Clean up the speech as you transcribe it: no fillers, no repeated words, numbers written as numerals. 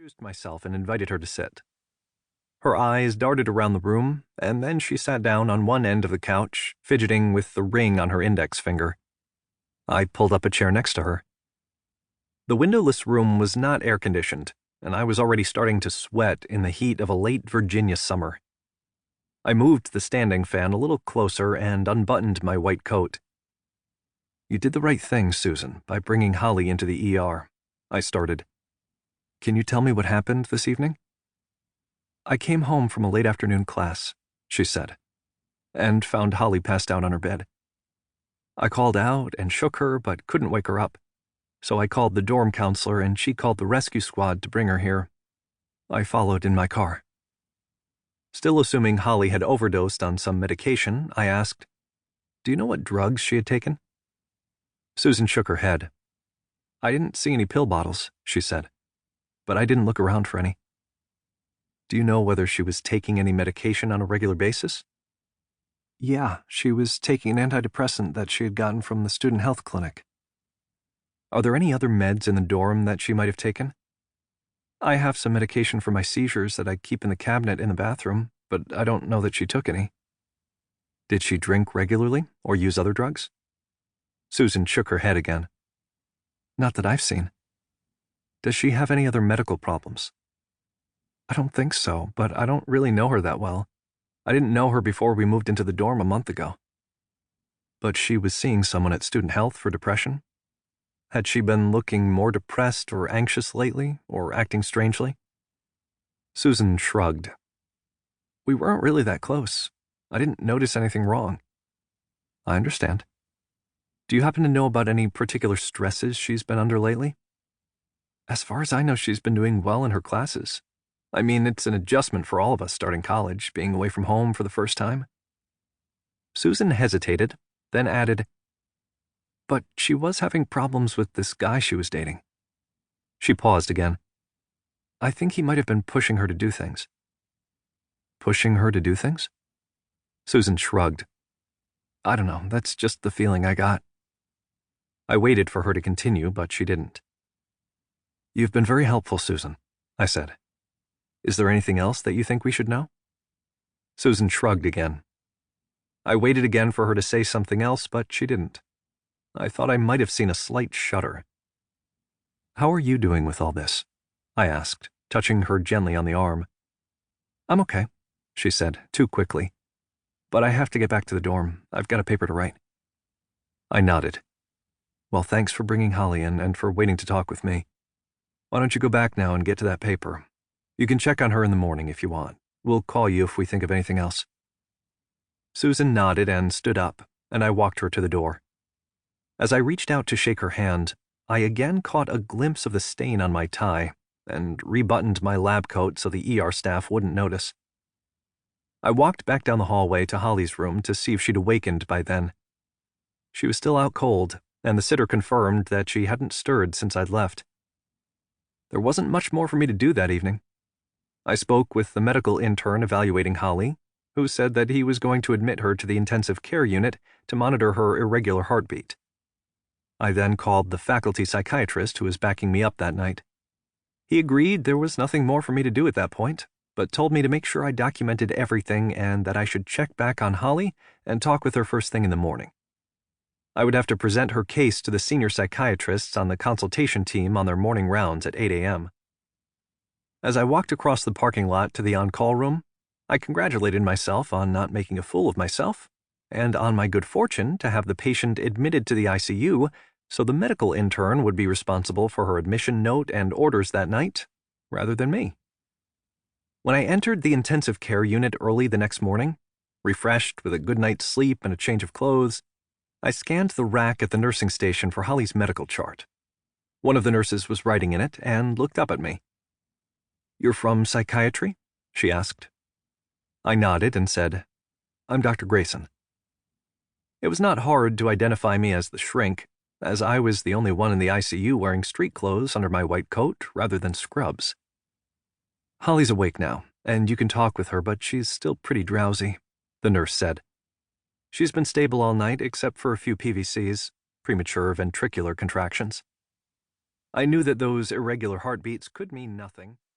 excused myself and invited her to sit. Her eyes darted around the room, and then she sat down on one end of the couch, fidgeting with the ring on her index finger. I pulled up a chair next to her. The windowless room was not air-conditioned, and I was already starting to sweat in the heat of a late Virginia summer. I moved the standing fan a little closer and unbuttoned my white coat. "You did the right thing, Susan, by bringing Holly into the ER," I started. "Can you tell me what happened this evening?" "I came home from a late afternoon class," she said, "and found Holly passed out on her bed. I called out and shook her, but couldn't wake her up. So I called the dorm counselor, and she called the rescue squad to bring her here. I followed in my car." Still assuming Holly had overdosed on some medication, I asked, "Do you know what drugs she had taken?" Susan shook her head. "I didn't see any pill bottles," she said, "but I didn't look around for any." "Do you know whether she was taking any medication on a regular basis?" "Yeah, she was taking an antidepressant that she had gotten from the student health clinic." "Are there any other meds in the dorm that she might have taken?" "I have some medication for my seizures that I keep in the cabinet in the bathroom, but I don't know that she took any." "Did she drink regularly or use other drugs?" Susan shook her head again. "Not that I've seen." "Does she have any other medical problems?" "I don't think so, but I don't really know her that well. I didn't know her before we moved into the dorm a month ago." "But she was seeing someone at student health for depression? Had she been looking more depressed or anxious lately, or acting strangely?" Susan shrugged. "We weren't really that close. I didn't notice anything wrong." "I understand. Do you happen to know about any particular stresses she's been under lately?" "As far as I know, she's been doing well in her classes. I mean, it's an adjustment for all of us starting college, being away from home for the first time." Susan hesitated, then added, "But she was having problems with this guy she was dating." She paused again. "I think he might have been pushing her to do things." "Pushing her to do things?" Susan shrugged. "I don't know, that's just the feeling I got." I waited for her to continue, but she didn't. "You've been very helpful, Susan," I said. "Is there anything else that you think we should know?" Susan shrugged again. I waited again for her to say something else, but she didn't. I thought I might have seen a slight shudder. "How are you doing with all this?" I asked, touching her gently on the arm. "I'm okay," she said, too quickly. "But I have to get back to the dorm. I've got a paper to write." I nodded. "Well, thanks for bringing Holly in and for waiting to talk with me. Why don't you go back now and get to that paper? You can check on her in the morning if you want. We'll call you if we think of anything else." Susan nodded and stood up, and I walked her to the door. As I reached out to shake her hand, I again caught a glimpse of the stain on my tie and rebuttoned my lab coat so the ER staff wouldn't notice. I walked back down the hallway to Holly's room to see if she'd awakened by then. She was still out cold, and the sitter confirmed that she hadn't stirred since I'd left. There wasn't much more for me to do that evening. I spoke with the medical intern evaluating Holly, who said that he was going to admit her to the intensive care unit to monitor her irregular heartbeat. I then called the faculty psychiatrist who was backing me up that night. He agreed there was nothing more for me to do at that point, but told me to make sure I documented everything and that I should check back on Holly and talk with her first thing in the morning. I would have to present her case to the senior psychiatrists on the consultation team on their morning rounds at 8 a.m. As I walked across the parking lot to the on-call room, I congratulated myself on not making a fool of myself and on my good fortune to have the patient admitted to the ICU so the medical intern would be responsible for her admission note and orders that night, rather than me. When I entered the intensive care unit early the next morning, refreshed with a good night's sleep and a change of clothes, I scanned the rack at the nursing station for Holly's medical chart. One of the nurses was writing in it and looked up at me. "You're from psychiatry?" she asked. I nodded and said, "I'm Dr. Greyson." It was not hard to identify me as the shrink, as I was the only one in the ICU wearing street clothes under my white coat rather than scrubs. "Holly's awake now, and you can talk with her, but she's still pretty drowsy," the nurse said. "She's been stable all night except for a few PVCs, premature ventricular contractions." I knew that those irregular heartbeats could mean nothing.